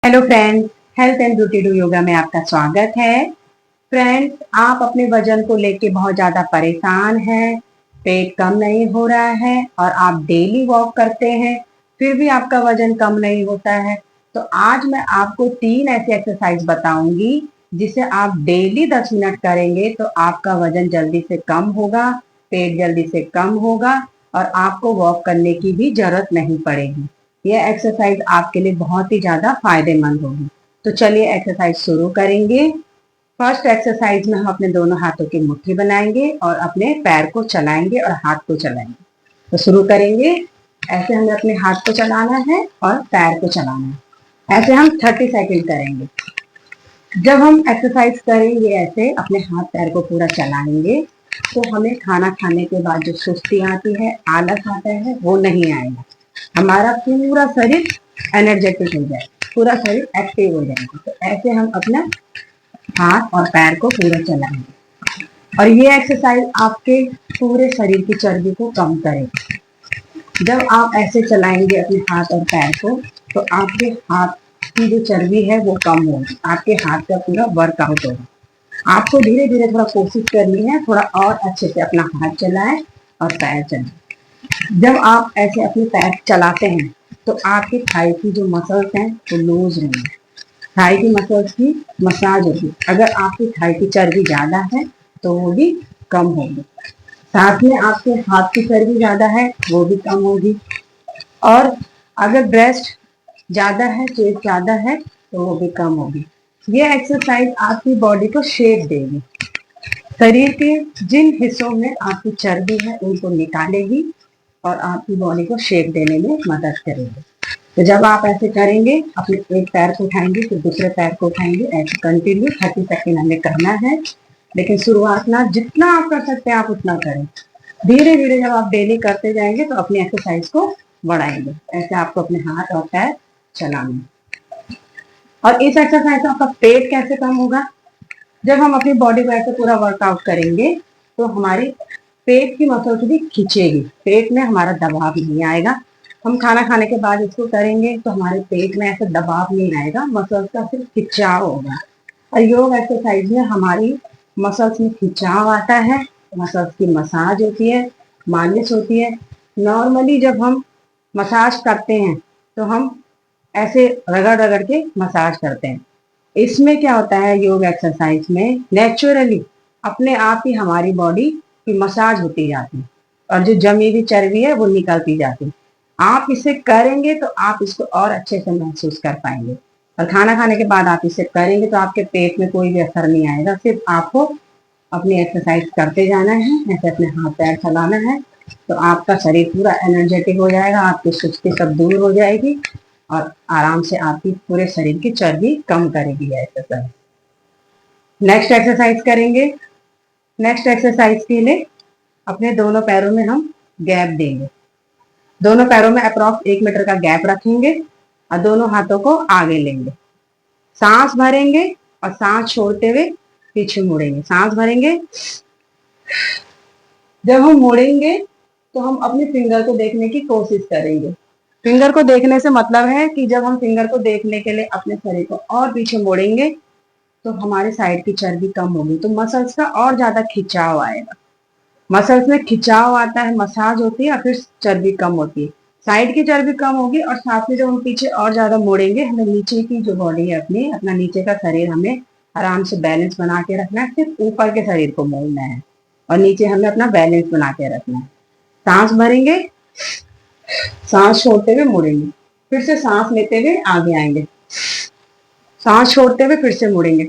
Hello friends, health and beauty do yoga में आपका स्वागत है। फ्रेंड्स, आप अपने वजन को लेके बहुत ज्यादा परेशान हैं, पेट कम नहीं हो रहा है और आप डेली वॉक करते हैं फिर भी आपका वजन कम नहीं होता है। तो आज मैं आपको 3 ऐसी एक्सरसाइज बताऊंगी जिसे आप डेली 10 मिनट करेंगे तो आपका वजन जल्दी से कम होगा, पेट जल्दी से कम होगा और आपको वॉक करने की भी जरूरत नहीं पड़ेगी। यह एक्सरसाइज आपके लिए बहुत ही ज्यादा फायदेमंद होगी। तो चलिए एक्सरसाइज शुरू करेंगे। फर्स्ट एक्सरसाइज में हम अपने दोनों हाथों की मुट्ठी बनाएंगे और अपने पैर को चलाएंगे और हाथ को चलाएंगे। तो शुरू करेंगे। ऐसे हमें अपने हाथ को चलाना है और पैर को चलाना है। ऐसे हम 30 सेकेंड करेंगे। जब हम एक्सरसाइज करेंगे ऐसे अपने हाथ पैर को पूरा चलाएंगे तो हमें खाना खाने के बाद जो सुस्ती आती है, आलस आता है, वो नहीं आएगा। हमारा पूरा शरीर एनर्जेटिक हो जाए, पूरा शरीर एक्टिव हो जाएगा। तो ऐसे हम अपना हाथ और पैर को पूरा चलाएंगे और ये एक्सरसाइज आपके पूरे शरीर की चर्बी को कम करेगी। जब आप ऐसे चलाएंगे अपने हाथ और पैर को तो आपके हाथ की जो चर्बी है वो कम होगी, आपके हाथ का पूरा वर्कआउट होगा। आपको धीरे धीरे थोड़ा कोशिश करनी है, थोड़ा और अच्छे से अपना हाथ चलाएं और पैर चलाएं। जब आप ऐसे अपने पैर चलाते हैं तो आपकी थाई की जो मसल्स हैं वो लूज रहेंगे। थाई की मसल्स की मसाज होगी। अगर आपकी थाई की चर्बी ज्यादा है तो वो भी कम होगी। साथ में आपके हाथ की चर्बी ज्यादा है वो भी कम होगी। और अगर ब्रेस्ट ज्यादा है, चेस्ट ज्यादा है तो वो भी कम होगी। ये एक्सरसाइज आपकी बॉडी को शेप देगी। शरीर के जिन हिस्सों में आपकी चर्बी है उनको निकालेगी और आपकी बॉडी को शेप देने में मदद करेगी। तो जब आप ऐसे करेंगे, अपने एक पैर को उठाएंगे फिर दूसरे पैर को उठाएंगे, ऐसे कंटिन्यू 30 सेकेंड हमें करना है। लेकिन शुरुआत में जितना आप कर सकते हैं आप उतना करें। धीरे धीरे जब आप डेली करते जाएंगे तो अपनी एक्सरसाइज को बढ़ाएंगे। ऐसे आपको अपने हाथ और पैर चलाने। और इस एक्सरसाइज से आपका पेट कैसे कम होगा? जब हम अपनी बॉडी को ऐसे पूरा वर्कआउट करेंगे तो हमारी पेट की मसल्स भी खींचेगी, पेट में हमारा दबाव नहीं आएगा। हम खाना खाने के बाद इसको करेंगे तो हमारे पेट में ऐसा दबाव नहीं आएगा, मसल्स का सिर्फ खिंचाव होगा। और योग एक्सरसाइज में हमारी मसल्स में खिंचाव आता है, मसल्स की मसाज होती है, मालिश होती है। नॉर्मली जब हम मसाज करते हैं तो हम ऐसे रगड़ रगड़ के मसाज करते हैं। इसमें क्या होता है, योग एक्सरसाइज में नेचुरली अपने आप ही हमारी बॉडी की मसाज होती जाती है और जो जमी हुई चर्बी है वो निकलती जाती है। आप इसे करेंगे तो आप इसको और अच्छे से महसूस कर पाएंगे। और खाना खाने के बाद आप इसे करेंगे तो आपके पेट में कोई भी असर नहीं आएगा। सिर्फ आपको अपनी एक्सरसाइज करते जाना है, ऐसे अपने हाथ पैर चलाना है तो आपका शरीर पूरा एनर्जेटिक हो जाएगा, आपकी सुस्ती सब दूर हो जाएगी और आराम से आपकी पूरे शरीर की चर्बी कम करेगी ये एक्सरसाइज। नेक्स्ट एक्सरसाइज करेंगे। नेक्स्ट एक्सरसाइज के लिए अपने दोनों पैरों में हम गैप देंगे। दोनों पैरों में अप्रॉक्स 1 मीटर का गैप रखेंगे और दोनों हाथों को आगे लेंगे। सांस भरेंगे और सांस छोड़ते हुए पीछे मुड़ेंगे। सांस भरेंगे। जब हम मुड़ेंगे तो हम अपने फिंगर को देखने की कोशिश करेंगे। फिंगर को देखने से मतलब है कि जब हम फिंगर को देखने के लिए अपने शरीर को और पीछे मोड़ेंगे तो हमारे साइड की चर्बी कम होगी, तो मसल्स का और ज्यादा खिंचाव आएगा। मसल्स में खिंचाव आता है, मसाज होती है और फिर चर्बी कम होती है। साइड की चर्बी कम होगी और साथ में जब हम पीछे और ज्यादा मोड़ेंगे, हमें नीचे की जो बॉडी है अपनी, अपना नीचे का शरीर हमें आराम से बैलेंस बना के रखना है। सिर्फ ऊपर के शरीर को मोड़ना है और नीचे हमें अपना बैलेंस बना के रखना है। सांस भरेंगे, सांस छोड़ते हुए मुड़ेंगे, फिर से सांस लेते हुए आगे आएंगे, सांस छोड़ते हुए फिर से मुड़ेंगे,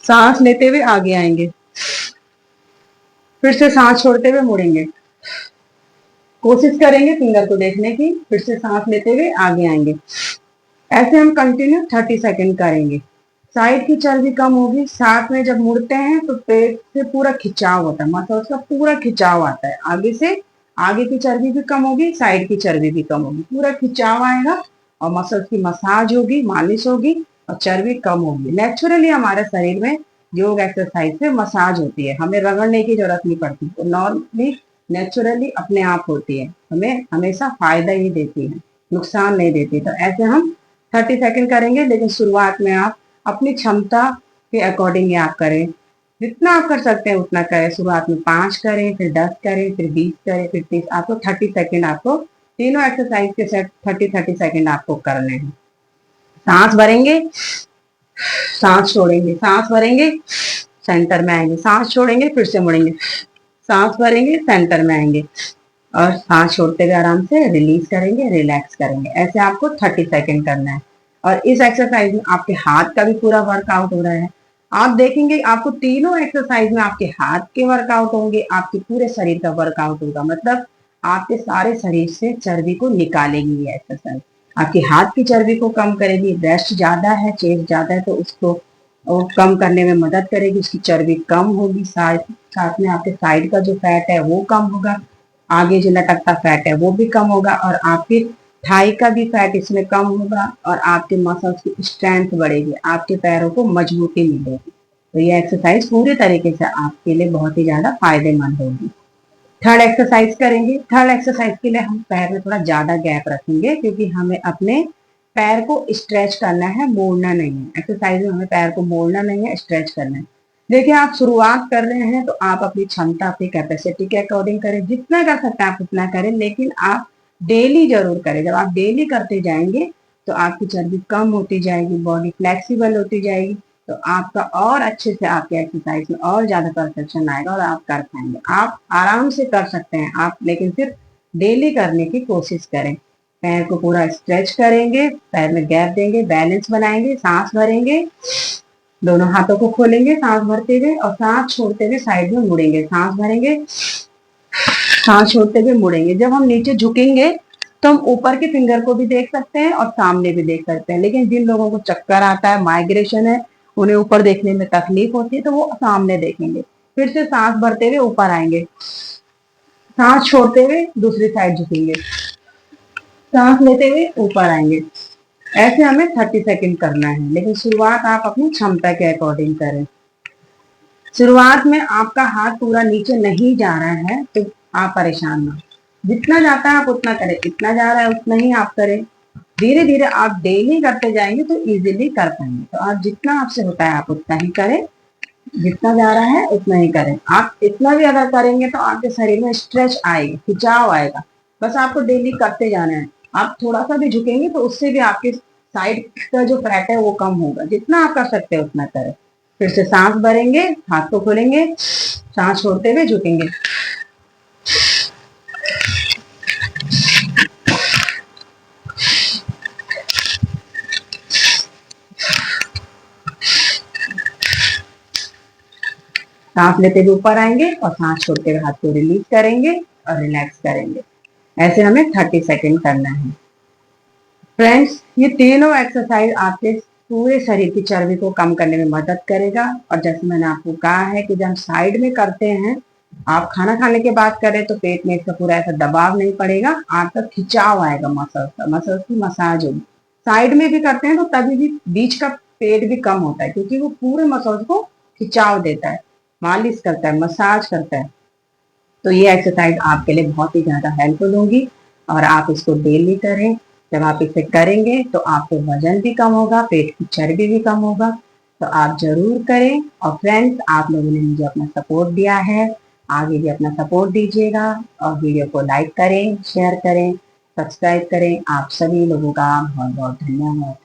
सांस लेते हुए आगे आएंगे, फिर से सांस छोड़ते हुए मुड़ेंगे। कोशिश करेंगे फिंगर को देखने की, फिर से सांस लेते हुए आगे आएंगे। ऐसे हम कंटिन्यू 30 सेकेंड करेंगे। साइड की चर्बी कम होगी। साथ में जब मुड़ते हैं तो पेट से पूरा खिंचाव होता है, मसल्स का पूरा खिंचाव आता है। आगे से आगे की चर्बी भी कम होगी, साइड की चर्बी भी कम होगी, पूरा खिंचाव आएगा और मसल्स की मसाज होगी, मालिश होगी और चर्बी कम होगी। नेचुरली हमारे शरीर में योग एक्सरसाइज से मसाज होती है, हमें रगड़ने की जरूरत नहीं पड़ती। तो नॉर्मली नेचुरली अपने आप होती है, हमें हमेशा फायदा ही देती है, नुकसान नहीं देती। तो ऐसे हम 30 सेकंड करेंगे, लेकिन शुरुआत में आप अपनी क्षमता के अकॉर्डिंग आप करें। जितना आप कर सकते हैं उतना करें। शुरुआत में 5 करें, फिर 10 करें, फिर 20 करें, फिर 30। आपको 30 सेकंड आपको तीनों एक्सरसाइज के सेट 30-30 सेकंड आपको करने हैं। सांस भरेंगे, सांस छोड़ेंगे, सांस भरेंगे, सेंटर में आएंगे, सांस छोड़ेंगे, फिर से मुड़ेंगे, सांस भरेंगे, सेंटर में आएंगे और सांस छोड़ते हुए आराम से रिलीज करेंगे, रिलैक्स करेंगे। ऐसे आपको 30 सेकंड करना है। और इस एक्सरसाइज में आपके हाथ का भी पूरा वर्कआउट हो रहा है। आप देखेंगे आपको तीनों एक्सरसाइज में आपके हाथ के वर्कआउट होंगे, आपके पूरे शरीर का वर्कआउट होगा। मतलब आपके सारे शरीर से चर्बी को निकालेगी ये एक्सरसाइज। आपके हाथ की चर्बी को कम करेगी। ब्रेस्ट ज्यादा है, चेस्ट ज्यादा है, तो उसको वो कम करने में मदद करेगी। उसकी चर्बी कम होगी। साथ साथ में आपके साइड का जो फैट है वो कम होगा। आगे जो लटकता फैट है वो भी कम होगा और आपके थाई का भी फैट इसमें कम होगा और आपके मसल्स की स्ट्रेंथ बढ़ेगी। आपके पैरों को मजबूती मिलेगी। तो ये एक्सरसाइज पूरे तरीके से आपके लिए बहुत ही ज्यादा फायदेमंद होगी। थर्ड एक्सरसाइज करेंगे। थर्ड एक्सरसाइज के लिए हम पैर में थोड़ा ज्यादा गैप रखेंगे, क्योंकि हमें अपने पैर को स्ट्रेच करना है, मोड़ना नहीं है। एक्सरसाइज में हमें पैर को मोड़ना नहीं है, स्ट्रेच करना है। देखिए, आप शुरुआत कर रहे हैं तो आप अपनी क्षमता, अपनी कैपेसिटी के अकॉर्डिंग करें। जितना कर सकते हैं आप उतना करें, लेकिन आप डेली जरूर करें। जब आप डेली करते जाएंगे तो आपकी चर्बी कम होती जाएगी, बॉडी फ्लेक्सिबल होती जाएगी, तो आपका और अच्छे से आपके एक्सरसाइज में और ज्यादा परफेक्शन आएगा और आप कर पाएंगे। आप आराम से कर सकते हैं आप, लेकिन सिर्फ डेली करने की कोशिश करें। पैर को पूरा स्ट्रेच करेंगे, पैर में गैप देंगे, बैलेंस बनाएंगे, सांस भरेंगे, दोनों हाथों को खोलेंगे सांस भरते हुए और सांस छोड़ते हुए साइड में मुड़ेंगे। सांस भरेंगे, सांस छोड़ते हुए मुड़ेंगे। जब हम नीचे झुकेंगे तो हम ऊपर के फिंगर को भी देख सकते हैं और सामने भी देख सकते हैं। लेकिन जिन लोगों को चक्कर आता है, माइग्रेशन है, उन्हें ऊपर देखने में तकलीफ होती है, तो वो सामने देखेंगे। फिर से सांस भरते हुए ऊपर आएंगे, सांस छोड़ते हुए दूसरी साइड झुकेंगे, सांस लेते हुए ऊपर आएंगे। ऐसे हमें 30 सेकंड करना है, लेकिन शुरुआत आप अपनी क्षमता के अकॉर्डिंग करें। शुरुआत में आपका हाथ पूरा नीचे नहीं जा रहा है तो आप परेशान ना। जितना जाता है आप उतना करें, इतना जा रहा है उतना ही आप करें। धीरे धीरे आप डेली करते जाएंगे तो इजीली कर पाएंगे। तो आप जितना आपसे होता है आप उतना ही करें, जितना जा रहा है उतना ही करें। आप इतना भी अगर करेंगे तो आपके शरीर में स्ट्रेच आएगी, खिंचाव आएगा। बस आपको डेली करते जाना है। आप थोड़ा सा भी झुकेंगे तो उससे भी आपके साइड का जो फैट है वो कम होगा। जितना आप कर सकते हैं उतना करें। फिर से सांस भरेंगे, हाथ को खोलेंगे, सांस छोड़ते हुए झुकेंगे, सांस लेते हुए ऊपर आएंगे और सांस छोड़ते हुए हाथ को रिलीज करेंगे और रिलैक्स करेंगे। ऐसे हमें 30 सेकंड करना है। फ्रेंड्स, ये तीनों एक्सरसाइज आपके पूरे शरीर की चर्बी को कम करने में मदद करेगा। और जैसे मैंने आपको कहा है कि जब हम साइड में करते हैं, आप खाना खाने के बाद करें तो पेट में इसका पूरा ऐसा दबाव नहीं पड़ेगा, आपका खिंचाव आएगा मसल्स का, मसल्स की मसाज होगी। साइड में भी करते हैं तो तभी भी बीच का पेट भी कम होता है, क्योंकि वो पूरे मसल्स को खिंचाव देता है, मालिश करता है, मसाज करता है। तो ये एक्सरसाइज आपके लिए बहुत ही ज्यादा हेल्पफुल होगी और आप इसको डेली करें। जब आप इसे करेंगे तो आपको वजन भी कम होगा, पेट की चर्बी भी कम होगा। तो आप जरूर करें। और फ्रेंड्स, आप लोगों ने मुझे अपना सपोर्ट दिया है, आगे भी अपना सपोर्ट दीजिएगा और वीडियो को लाइक करें, शेयर करें, सब्सक्राइब करें। आप सभी लोगों का बहुत बहुत धन्यवाद।